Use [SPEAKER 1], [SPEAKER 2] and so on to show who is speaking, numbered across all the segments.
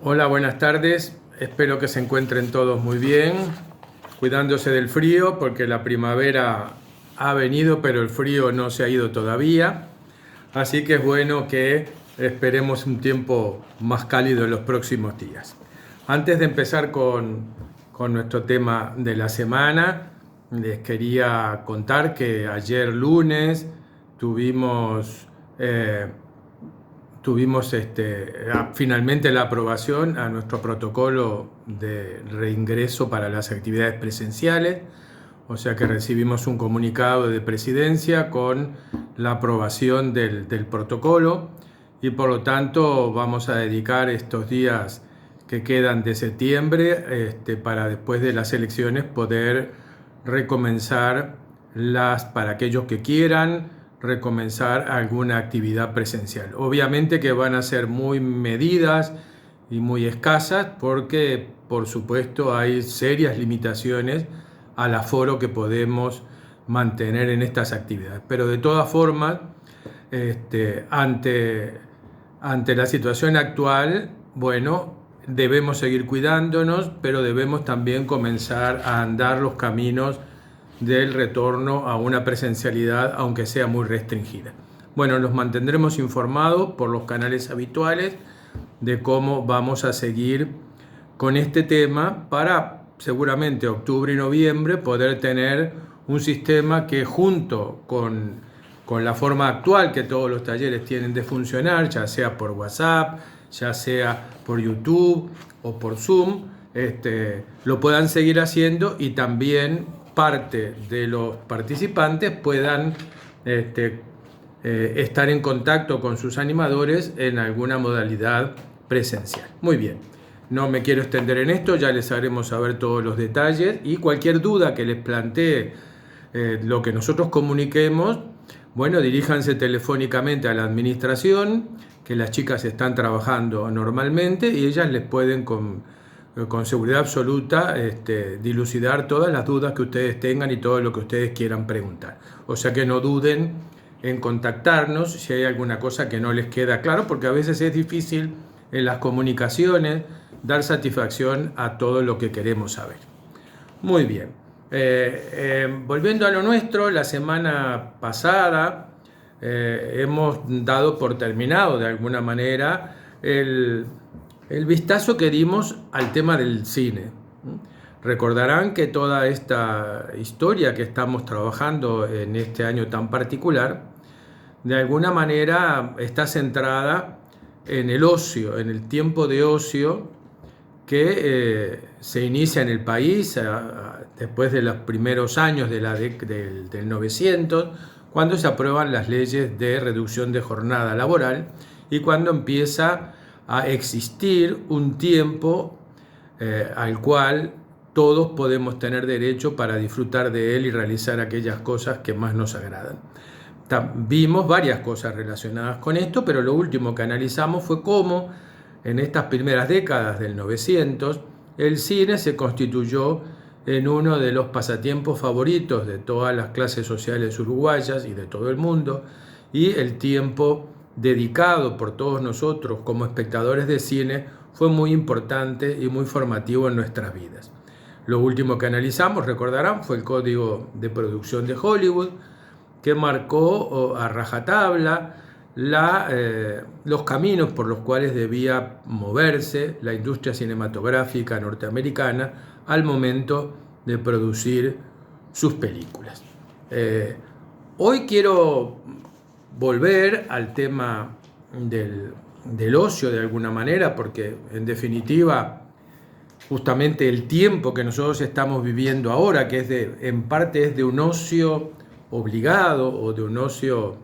[SPEAKER 1] Hola, buenas tardes. Espero que se encuentren todos muy bien, cuidándose del frío porque la primavera ha venido, pero el frío no se ha ido todavía. Así que es bueno que esperemos un tiempo más cálido en los próximos días. Antes de empezar con nuestro tema de la semana, les quería contar que ayer lunes tuvimos finalmente la aprobación a nuestro protocolo de reingreso para las actividades presenciales, o sea que recibimos un comunicado de Presidencia con la aprobación del protocolo y por lo tanto vamos a dedicar estos días que quedan de septiembre para después de las elecciones poder recomenzar para aquellos que quieran recomenzar alguna actividad presencial. Obviamente que van a ser muy medidas y muy escasas porque, por supuesto, hay serias limitaciones al aforo que podemos mantener en estas actividades. Pero de todas formas, ante la situación actual, bueno, debemos seguir cuidándonos, pero debemos también comenzar a andar los caminos del retorno a una presencialidad, aunque sea muy restringida. Bueno, los mantendremos informados por los canales habituales de cómo vamos a seguir con este tema para seguramente octubre y noviembre poder tener un sistema que junto con la forma actual que todos los talleres tienen de funcionar, ya sea por WhatsApp, ya sea por YouTube o por Zoom, lo puedan seguir haciendo y también parte de los participantes puedan estar en contacto con sus animadores en alguna modalidad presencial. Muy bien, no me quiero extender en esto, ya les haremos saber todos los detalles y cualquier duda que les plantee lo que nosotros comuniquemos, bueno, diríjanse telefónicamente a la administración, que las chicas están trabajando normalmente y ellas les pueden con seguridad absoluta dilucidar todas las dudas que ustedes tengan y todo lo que ustedes quieran preguntar. O sea que no duden en contactarnos si hay alguna cosa que no les queda claro, porque a veces es difícil en las comunicaciones dar satisfacción a todo lo que queremos saber. Muy bien. Volviendo a lo nuestro, la semana pasada hemos dado por terminado de alguna manera el vistazo que dimos al tema del cine. Recordarán que toda esta historia que estamos trabajando en este año tan particular, de alguna manera está centrada en el ocio, en el tiempo de ocio que se inicia en el país después de los primeros años del 900, cuando se aprueban las leyes de reducción de jornada laboral y cuando empieza a existir un tiempo al cual todos podemos tener derecho para disfrutar de él y realizar aquellas cosas que más nos agradan. Vimos varias cosas relacionadas con esto, pero lo último que analizamos fue cómo en estas primeras décadas del 900 el cine se constituyó en uno de los pasatiempos favoritos de todas las clases sociales uruguayas y de todo el mundo, y el tiempo dedicado por todos nosotros como espectadores de cine fue muy importante y muy formativo en nuestras vidas. Lo último que analizamos, recordarán, fue el Código de Producción de Hollywood, que marcó a rajatabla los caminos por los cuales debía moverse la industria cinematográfica norteamericana al momento de producir sus películas. Hoy quiero volver al tema del ocio de alguna manera, porque en definitiva justamente el tiempo que nosotros estamos viviendo ahora, que en parte es de un ocio obligado o de un ocio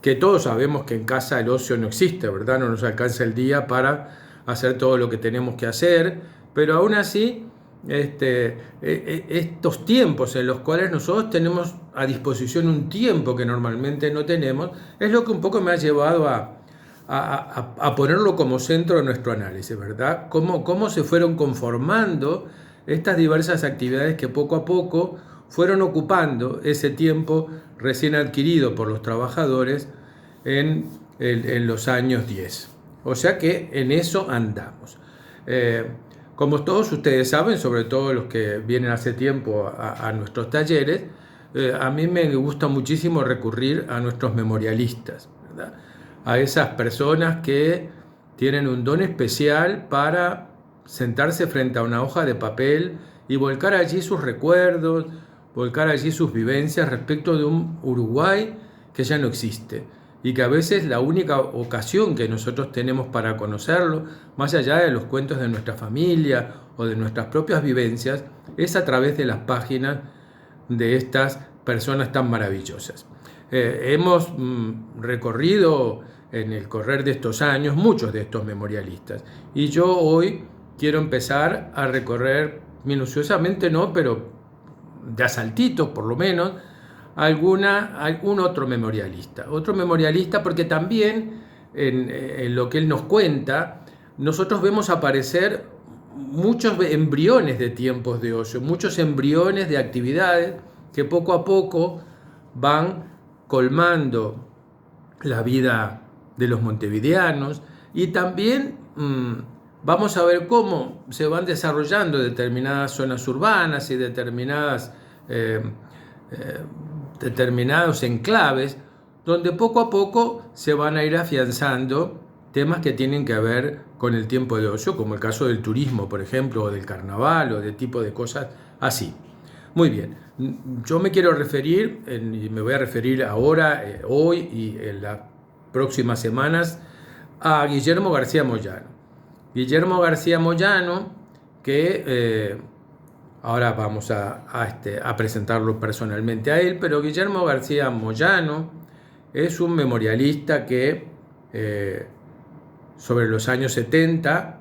[SPEAKER 1] que todos sabemos que en casa el ocio no existe, ¿verdad? No nos alcanza el día para hacer todo lo que tenemos que hacer, pero aún así estos tiempos en los cuales nosotros tenemos a disposición un tiempo que normalmente no tenemos, es lo que un poco me ha llevado a ponerlo como centro de nuestro análisis, ¿verdad? Cómo se fueron conformando estas diversas actividades que poco a poco fueron ocupando ese tiempo recién adquirido por los trabajadores en los años 10. O sea que en eso andamos. Como todos ustedes saben, sobre todo los que vienen hace tiempo a nuestros talleres, a mí me gusta muchísimo recurrir a nuestros memorialistas, ¿verdad? A esas personas que tienen un don especial para sentarse frente a una hoja de papel y volcar allí sus recuerdos, volcar allí sus vivencias respecto de un Uruguay que ya no existe y que a veces la única ocasión que nosotros tenemos para conocerlo, más allá de los cuentos de nuestra familia o de nuestras propias vivencias, es a través de las páginas de estas personas tan maravillosas. Hemos recorrido en el correr de estos años muchos de estos memorialistas y yo hoy quiero empezar a recorrer minuciosamente, no, pero de asaltitos por lo menos, algún otro memorialista, porque también en lo que él nos cuenta, nosotros vemos aparecer muchos embriones de tiempos de ocio, muchos embriones de actividades que poco a poco van colmando la vida de los montevideanos y también vamos a ver cómo se van desarrollando determinadas zonas urbanas y determinados enclaves donde poco a poco se van a ir afianzando temas que tienen que ver con el tiempo de ocio, como el caso del turismo, por ejemplo, o del carnaval, o de tipo de cosas así. Muy bien, yo me quiero referir, y me voy a referir ahora, hoy y en las próximas semanas, a Guillermo García Moyano. Guillermo García Moyano, que ahora vamos a presentarlo personalmente a él, pero Guillermo García Moyano es un memorialista que sobre los años 70,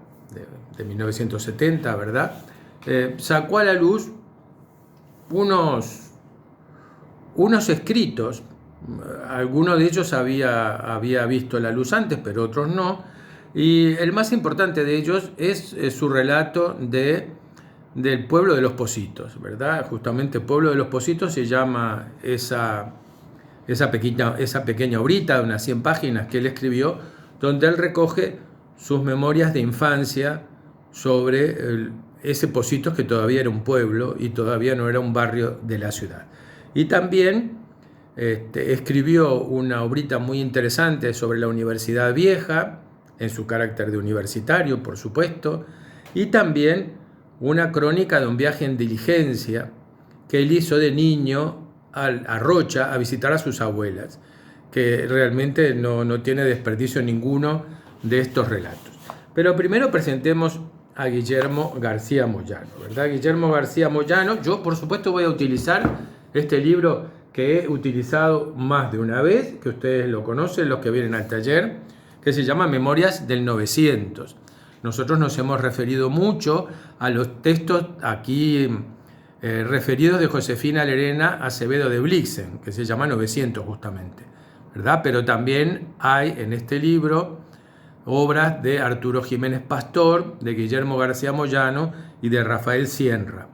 [SPEAKER 1] de 1970, ¿verdad? Sacó a la luz unos escritos. Algunos de ellos había visto la luz antes, pero otros no. Y el más importante de ellos es su relato del pueblo de los Pocitos, ¿verdad? Justamente Pueblo de los Pocitos se llama esa pequeña obrita de unas 100 páginas que él escribió, donde él recoge sus memorias de infancia sobre ese Pocitos que todavía era un pueblo y todavía no era un barrio de la ciudad. Y también escribió una obrita muy interesante sobre la Universidad Vieja, en su carácter de universitario, por supuesto, y también una crónica de un viaje en diligencia que él hizo de niño a Rocha a visitar a sus abuelas, que realmente no tiene desperdicio ninguno de estos relatos. Pero primero presentemos a Guillermo García Moyano, ¿verdad? Guillermo García Moyano, yo por supuesto voy a utilizar este libro que he utilizado más de una vez, que ustedes lo conocen, los que vienen al taller, que se llama Memorias del 900. Nosotros nos hemos referido mucho a los textos aquí referidos de Josefina Lerena Acevedo de Blixen, que se llama 900 justamente, ¿verdad? Pero también hay en este libro obras de Arturo Jiménez Pastor, de Guillermo García Moyano y de Rafael Sienra.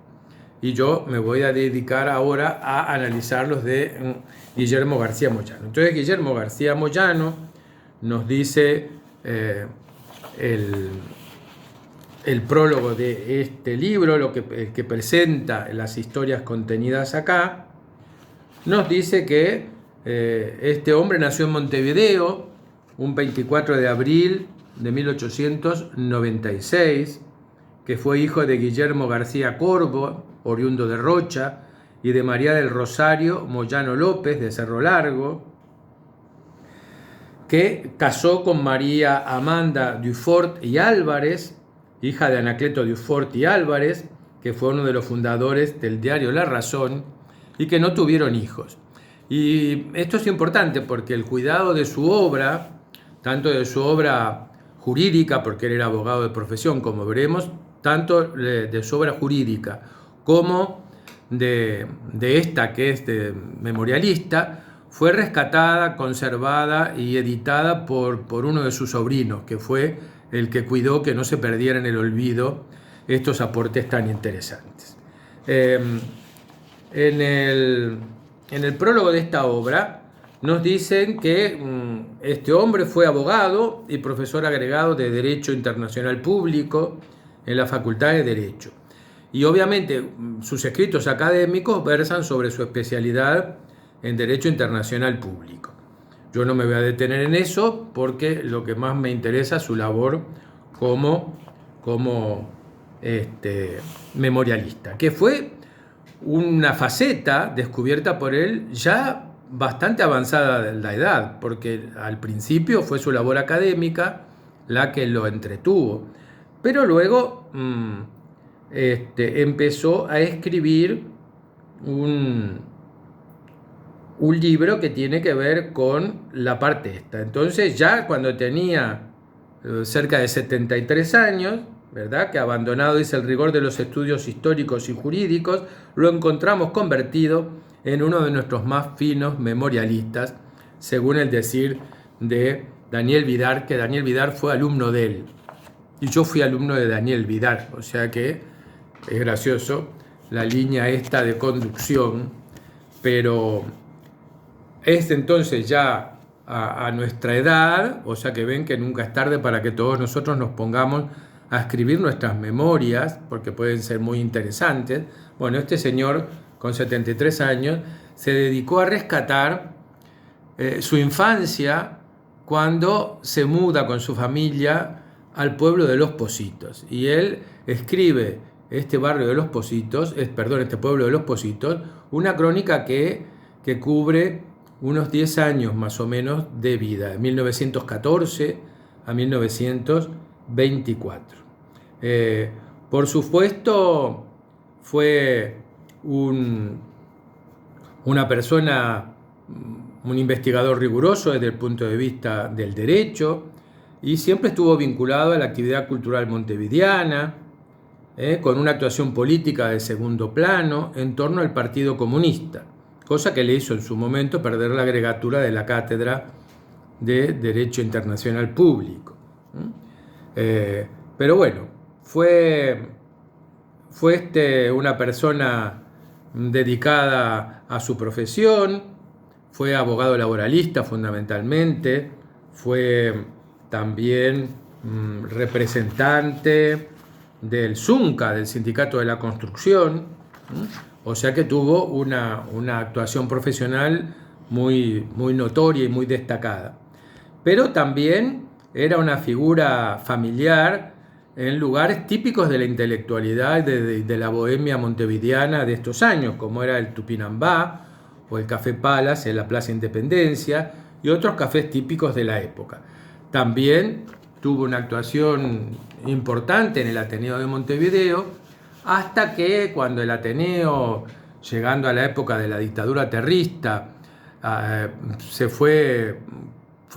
[SPEAKER 1] Y yo me voy a dedicar ahora a analizar los de Guillermo García Moyano. Entonces Guillermo García Moyano nos dice el prólogo de este libro, el que presenta las historias contenidas acá, nos dice que este hombre nació en Montevideo un 24 de abril de 1896, que fue hijo de Guillermo García Corbo, oriundo de Rocha, y de María del Rosario Moyano López, de Cerro Largo, que casó con María Amanda Dufort y Álvarez, hija de Anacleto Dufort y Álvarez, que fue uno de los fundadores del diario La Razón, y que no tuvieron hijos. Y esto es importante porque el cuidado de su obra, tanto de su obra jurídica, porque él era abogado de profesión, como veremos, tanto de su obra jurídica como de esta que es de memorialista, fue rescatada, conservada y editada por uno de sus sobrinos, que fue el que cuidó que no se perdiera en el olvido estos aportes tan interesantes. En el prólogo de esta obra nos dicen que este hombre fue abogado y profesor agregado de Derecho Internacional Público en la Facultad de Derecho. Y obviamente sus escritos académicos versan sobre su especialidad en Derecho Internacional Público. Yo no me voy a detener en eso porque lo que más me interesa es su labor como memorialista, que fue una faceta descubierta por él ya bastante avanzada en la edad, porque al principio fue su labor académica la que lo entretuvo, pero luego empezó a escribir un libro que tiene que ver con la parte esta. Entonces ya cuando tenía cerca de 73 años, ¿verdad?, que abandonado, dice, el rigor de los estudios históricos y jurídicos, lo encontramos convertido en uno de nuestros más finos memorialistas, según el decir de Daniel Vidar, que Daniel Vidar fue alumno de él. Y yo fui alumno de Daniel Vidar, o sea que es gracioso la línea esta de conducción, pero es entonces ya a nuestra edad, o sea que ven que nunca es tarde para que todos nosotros nos pongamos a escribir nuestras memorias, porque pueden ser muy interesantes. Bueno, este señor con 73 años se dedicó a rescatar su infancia cuando se muda con su familia al pueblo de Los Pocitos. Y él escribe este pueblo de Los Pocitos, una crónica que cubre unos 10 años más o menos de vida, de 1914 a 1924. Por supuesto, fue una persona, un investigador riguroso desde el punto de vista del derecho, y siempre estuvo vinculado a la actividad cultural montevideana, con una actuación política de segundo plano en torno al Partido Comunista, cosa que le hizo en su momento perder la agregatura de la cátedra de Derecho Internacional Público. Pero bueno, fue una persona dedicada a su profesión, fue abogado laboralista fundamentalmente, fue también representante del SUNCA, del Sindicato de la Construcción, o sea que tuvo una actuación profesional muy notoria y muy destacada. Pero también era una figura familiar en lugares típicos de la intelectualidad de la bohemia montevideana de estos años, como era el Tupinambá o el Café Palace en la Plaza Independencia y otros cafés típicos de la época. También tuvo una actuación importante en el Ateneo de Montevideo, hasta que cuando el Ateneo, llegando a la época de la dictadura terrorista, se fue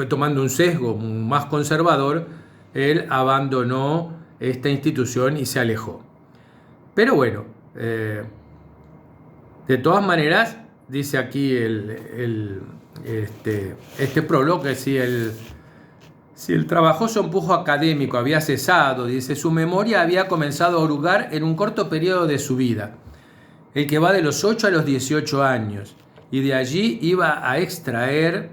[SPEAKER 1] tomando un sesgo más conservador, él abandonó esta institución y se alejó. Pero bueno, de todas maneras, dice aquí este prólogo, que si el trabajoso empujo académico había cesado, dice, su memoria había comenzado a orugar en un corto periodo de su vida, el que va de los 8 a los 18 años, y de allí iba a extraer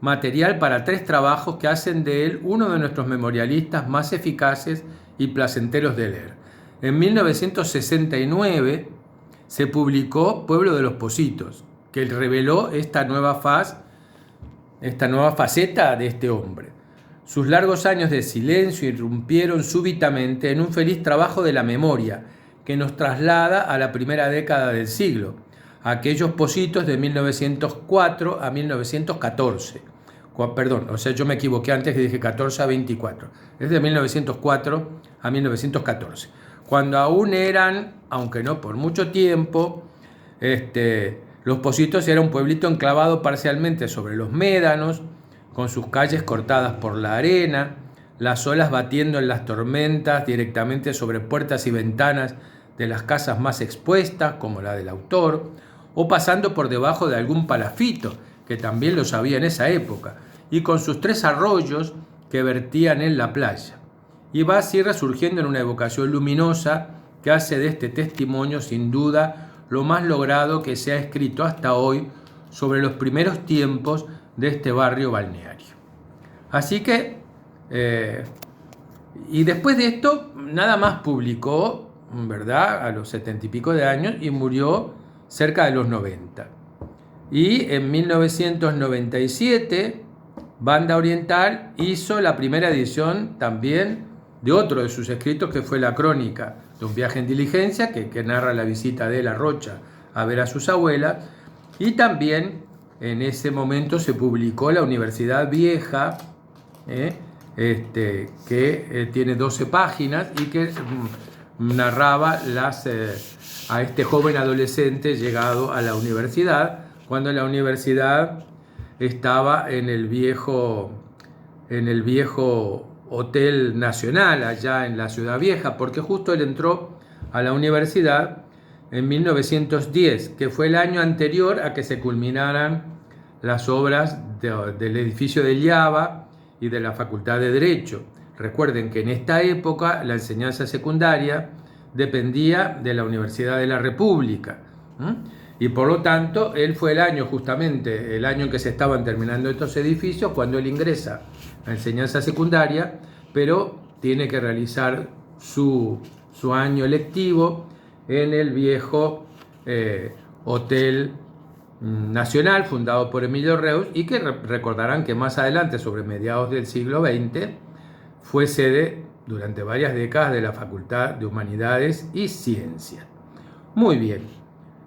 [SPEAKER 1] material para 3 trabajos que hacen de él uno de nuestros memorialistas más eficaces y placenteros de leer. En 1969 se publicó Pueblo de los Pocitos, que reveló esta nueva faceta de este hombre. Sus largos años de silencio irrumpieron súbitamente en un feliz trabajo de la memoria que nos traslada a la primera década del siglo, a aquellos Pocitos de 1904 a 1914. Perdón, o sea, yo me equivoqué antes, que dije 14 a 24. Es de 1904 a 1914. Cuando aún eran, aunque no por mucho tiempo, Los Pocitos era un pueblito enclavado parcialmente sobre los médanos, con sus calles cortadas por la arena, las olas batiendo en las tormentas directamente sobre puertas y ventanas de las casas más expuestas, como la del autor, o pasando por debajo de algún palafito, que también los había en esa época, y con sus 3 arroyos que vertían en la playa. Y va así resurgiendo en una evocación luminosa que hace de este testimonio, sin duda, lo más logrado que se ha escrito hasta hoy sobre los primeros tiempos de este barrio balneario. Así que, y después de esto, nada más publicó, ¿verdad?, a los 70 y pico de años, y murió cerca de los 90. Y en 1997, Banda Oriental hizo la primera edición también de otro de sus escritos, que fue la crónica de un viaje en diligencia, que narra la visita de La Rocha a ver a sus abuelas. Y también en ese momento se publicó La Universidad Vieja, que tiene 12 páginas y que narraba a este joven adolescente llegado a la universidad, cuando la universidad estaba en el viejo Hotel Nacional, allá en la Ciudad Vieja, porque justo él entró a la universidad en 1910, que fue el año anterior a que se culminaran las obras del edificio de Llava y de la Facultad de Derecho. Recuerden que en esta época la enseñanza secundaria dependía de la Universidad de la República, y por lo tanto él fue justamente el año en que se estaban terminando estos edificios, cuando él ingresa a enseñanza secundaria, pero tiene que realizar su año lectivo en el viejo Hotel Nacional, fundado por Emilio Reuss, y que recordarán que más adelante, sobre mediados del siglo XX, fue sede durante varias décadas de la Facultad de Humanidades y Ciencias. Muy bien,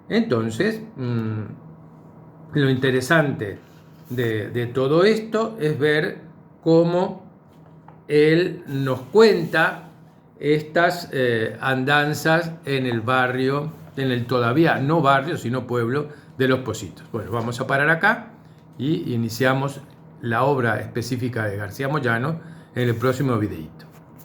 [SPEAKER 1] entonces lo interesante de todo esto es ver cómo él nos cuenta estas andanzas en el barrio, en el todavía no barrio, sino pueblo de Los Pocitos. Bueno, vamos a parar acá y iniciamos la obra específica de García Moyano en el próximo videíto.